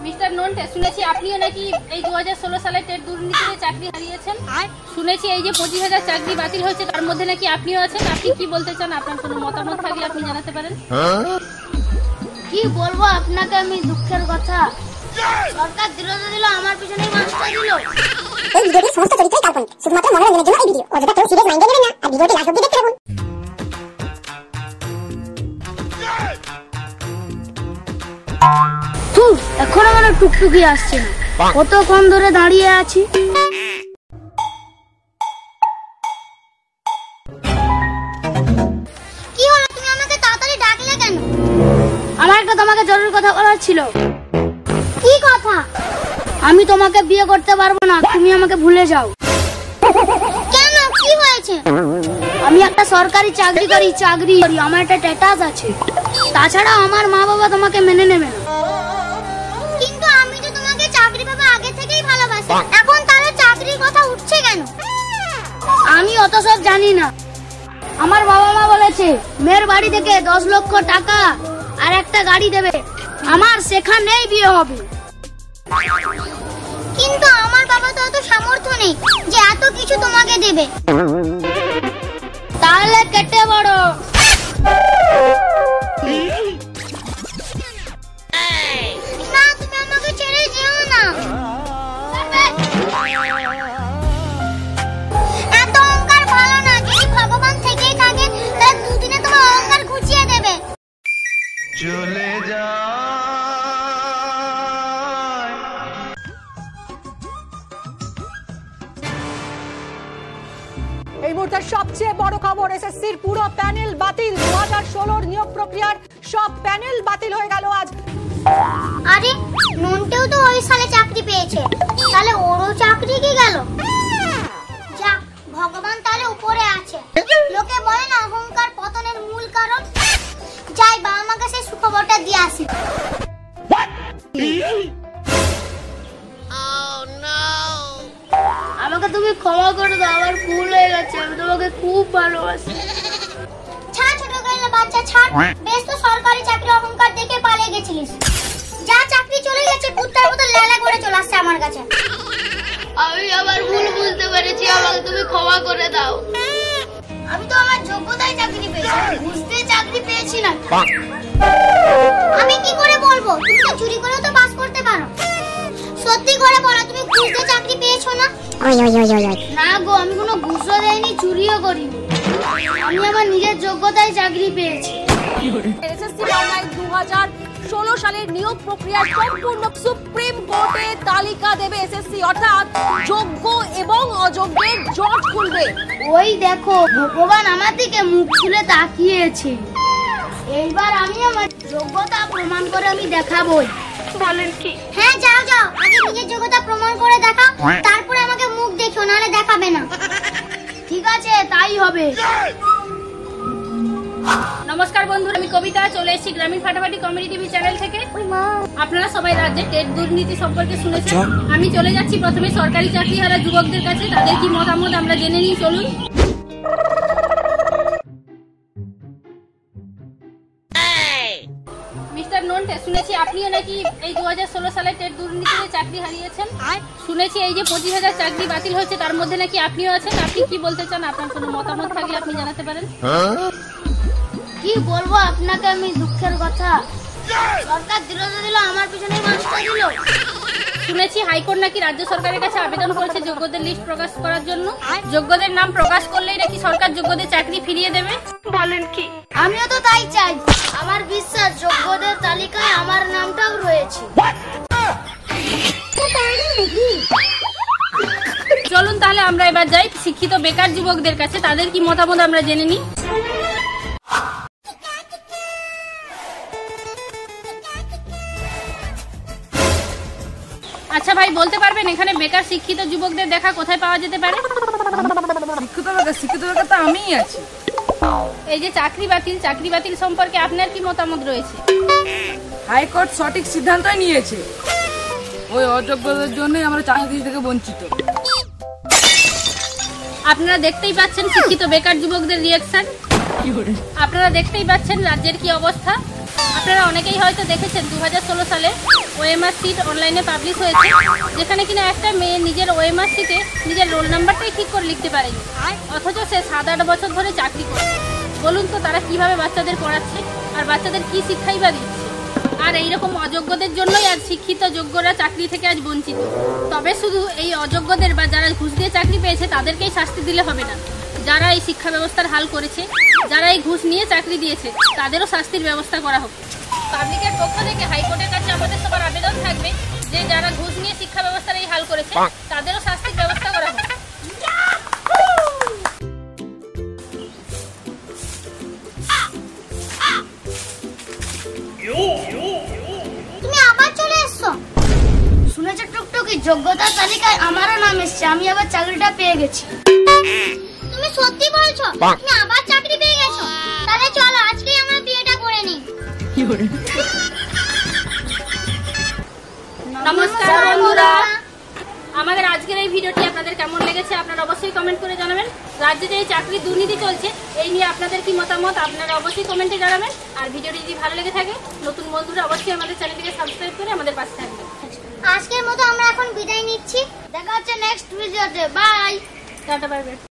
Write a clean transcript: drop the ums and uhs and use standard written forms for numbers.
Mister Nonte, শুনেছি আপনিও নাকি এই 2016 সালে টেট দুর্নীতিতে চাকরি হারিয়েছেন। শুনেছি এই যে 25,000 চাকরি বাতিল হয়েছে তার মধ্যে নাকি আপনিও আছেন। আপনি কি বলতে চান? আপনার কোনো মতামত থাকলে আপনি জানাতে পারেন। কি বলবো আপনাকে আমি, দুঃখের কথা। সরকার দিল তো দিল, আমার পিছনেই মাস্টার দিল। এই ভিডিওটির সমস্ত চরিত্রই কাল্পনিক, শুধুমাত্র মনোরঞ্জনের জন্য এই ভিডিও। অযথা কেউ সিরিয়াস মাইন্ডে নেবেন না আর ভিডিওটি লাস্ট অবধি দেখতে থাকুন। এখন আমার টুকটুকি আসছে না, কতক্ষণ ধরে দাঁড়িয়ে আছি। কি হলো, তুমি আমাকে তাড়াতাড়ি ডাকলে কেন? আমার একটা তোমাকে জরুরি কথা বলার ছিল। কি কথা? আমি তোমাকে বিয়ে করতে পারবো না, তুমি আমাকে ভুলে যাও। কেন, কি হয়েছে? আমি একটা সরকারি চাকরি করি, আমার একটা স্ট্যাটাস আছে। তাছাড়া আমার মা বাবা তোমাকে মেনে নেবে না। কিন্তু আমি তো তোমাকে চাকরি পাবো আগে থেকেই ভালোবাসি, এখন তাহলে চাকরির কথা উঠছে কেন? আমি অত সব জানি না। আমার বাবা মা বলেছে মেয়ের বাড়ি থেকে 10 লক্ষ টাকা আর একটা গাড়ি দেবে, আমার সেখানেই বিয়ে হবে। কিন্তু আমার বাবা তো অত সামর্থ্য নেই যে এত কিছু তোমাকে দেবে। তাহলে কেটে বড়। না, তুমি আমাকে ছেড়ে যেও না। এত অহংকার ভালো না, যদি ভগবান থেকেই থাকে তাহলে দুদিনে তোমার অহংকার ঘুচিয়ে দেবে। চলে যা। এই মুহূর্তের সবচেয়ে বড় খবর, এসএসসির পুরো প্যানেল বাতিল। 2016 নিয়োগ প্রক্রিয়ার সব প্যানেল বাতিল হয়ে গেল আজ। আরে, নন্টেও তো ওই সালে চাকরি পেয়েছে, তাহলে ওরও চাকরি কি গেল? যাক, ভগবান তাহলে উপরে আছে। লোকে বলে না অহংকার পতনের মূল কারণ। যাই বাবা মাকে সেই সুখবরটা দিয়ে আসি। আমাকে তুমি ক্ষমা করে দাও, আমার ভুল হয়ে গেছে, আমি তোমাকে খুব ভালোবাসি। ছাড় ছোট গাইলা বাচ্চা, ছাড়। বেশ তো সরকারি চাকরি অহংকার দেখে পালিয়ে গেছিলিস। যা, চাকরি চলে গেছে, কুত্তার মতো লেলা করে চলে আসছে আমার কাছে। আমি আমার ভুল বুঝতে পেরেছি, আমাকে তুমি ক্ষমা করে দাও। আমি তো আমার যোগ্যতায় চাকরি পেয়েছি, বুঝতে চাকরি পেয়েছি না। আমি কি করে বলবো? তুমি তো চুরি করেও তো পাস করতে পারো। সত্যি করে বলো, তুমি বুঝতে চাকরি পেয়েছো না? না গো, আমি কোনো ঘুষও দেইনি, চুরিও করিনি। আমি আমার নিজের যোগ্যতায় চাকরি পেয়েছি। এসএসসি বাংলায় 2016 সালের নিয়োগ প্রক্রিয়ার সম্পূর্ণ সুপ্রিম কোর্টে তালিকা দেবে এসএসসি, অর্থাৎ যোগ্য এবং অযোগ্যের জট খুলবে। ওই দেখো, ভগবান আমার দিকে মুখ তুলে তাকিয়েছে। এইবার আমি আমার যোগ্যতা প্রমাণ করে আমি দেখাবই। বলেন কি? হ্যাঁ, যাও যাও, আগে নিজের যোগ্যতা প্রমাণ করে দেখাও, তারপরে আমাকে মুখ দেখো, নাহলে দেখাবে না। ঠিক আছে, তাই হবে। নমস্কার বন্ধুরা, আমি কবিতা, চলে এসেছি গ্রামীণ ফাটাফাটি কমেডি টিভি চ্যানেল থেকে। আপনারা সবাই রাজ্যে টেট দুর্নীতি সম্পর্কে শুনেছেন। আমি চলে যাচ্ছি প্রথমে সরকারি চাকরি হারা যুবকদের কাছে, তাদের কি মতামত আমরা জেনে নিই, চলুন। মিস্টার নন্টে, শুনেছি আপনিও নাকি এই 2016 সালে টেট দুর্নীতিতে চাকরি হারিয়েছেন। শুনেছি এই যে 25,000 চাকরি বাতিল হয়েছে তার মধ্যে নাকি আপনিও আছেন। আপনি কি বলতে চান? আপনার কোনো মতামত থাকলে আপনি জানাতে পারেন। কি বলবো আপনাকে আমি, দুঃখের কথা। সরকার দিল তো দিল, আমার পিছনেই মাস্টার দিল। শুনেছি হাইকোর্ট নাকি রাজ্য সরকারের কাছে আবেদন করেছে যোগ্যদের লিস্ট প্রকাশ করার জন্য। যোগ্যদের নাম প্রকাশ করলেই নাকি সরকার যোগ্যদের চাকরি ফিরিয়ে দেবে। বলেন কি? আমিও তো তাই চাই। আমার বিশ্বাস যোগ্যদের তালিকায় আমার নামটাও রয়েছে। চলুন তাহলে আমরা এবার যাই শিক্ষিত বেকার যুবকদের কাছে, তাদের কি মতামত আমরা জেনে নিই। আচ্ছা ভাই, বলতে পারবেন এখানে বেকার শিক্ষিত যুবকদের দেখা কোথায় পাওয়া যেতে পারে? শিক্ষিত বেকার তো আমিই আছি। এই যে চাকরি বাতিল সম্পর্কে আপনার কি মতামত রয়েছে? হাইকোর্ট সঠিক সিদ্ধান্তই নিয়েছে, ওই অযোগ্যদের জন্যই আমরা চাকরি থেকে বঞ্চিত। আপনারা দেখতেই পাচ্ছেন শিক্ষিত বেকার যুবকদের রিয়াকশন। আপনারা দেখতেই পাচ্ছেন রাজ্যের কি অবস্থা। আপনারা অনেকেই হয়তো দেখেছেন 2016 সালে ওএমআর সিট অনলাইনে পাবলিশ হয়েছে, যেখানে কিনা একটা মেয়ে নিজের ওএমআর সিটে নিজের রোল নাম্বারটাই ঠিক করে লিখতে পারেনি, অথচ সে 7-8 বছর ধরে চাকরি করে। বলুন তো তারা কিভাবে বাচ্চাদের পড়াচ্ছে আর বাচ্চাদের কি শিক্ষাই বা দিচ্ছে। আর এইরকম অযোগ্যদের জন্যই আজ শিক্ষিত যোগ্যরা চাকরি থেকে আজ বঞ্চিত। তবে শুধু এই অযোগ্যদের বা যারা ঘুষ দিয়ে চাকরি পেয়েছে তাদেরকেই শাস্তি দিলে হবে না, যারা এই শিক্ষা ব্যবস্থার হাল করেছে, যারা এই ঘুষ নিয়ে চাকরি দিয়েছে তাদেরও শাস্তির ব্যবস্থা করা হোক। পাবলিকের পক্ষ থেকে হাইকোর্টের কাছে আমাদের সবার আবেদন থাকবে যে যারা ঘুষ নিয়ে শিক্ষা ব্যবস্থার এই হাল করেছে তাদেরও শাস্তির ব্যবস্থা করা হোক। তুমি আবার চলে এসছো? শুনেছো টুকটুকি, যোগ্যতার তালিকায় আমারও নাম এসেছে, আমি আবার চাকরিটা পেয়ে গেছি। তুমি সত্যি বলছো? তুমি আবার চাকরি পেয়ে গেছো? তাহলে চলো আজকেই আমরা বিয়েটা করে নিই। নমস্কার বন্ধুরা, আমাদের আজকের এই ভিডিওটি আপনাদের কেমন লেগেছে আপনারা অবশ্যই কমেন্ট করে জানাবেন। রাজ্যে যে এই চাকরির দুর্নীতি চলছে এই নিয়ে আপনাদের কি মতামত আপনারা অবশ্যই কমেন্টে জানাবেন। আর ভিডিওটি যদি ভালো লেগে থাকে নতুন বন্ধুরা অবশ্যই আমাদের চ্যানেলটিকে সাবস্ক্রাইব করে আমাদের পাশে থাকবেন। আজকের মতো আমরা এখন বিদায় নিচ্ছি, দেখা হচ্ছে নেক্সট ভিডিওতে। বাই। Tata bye bye.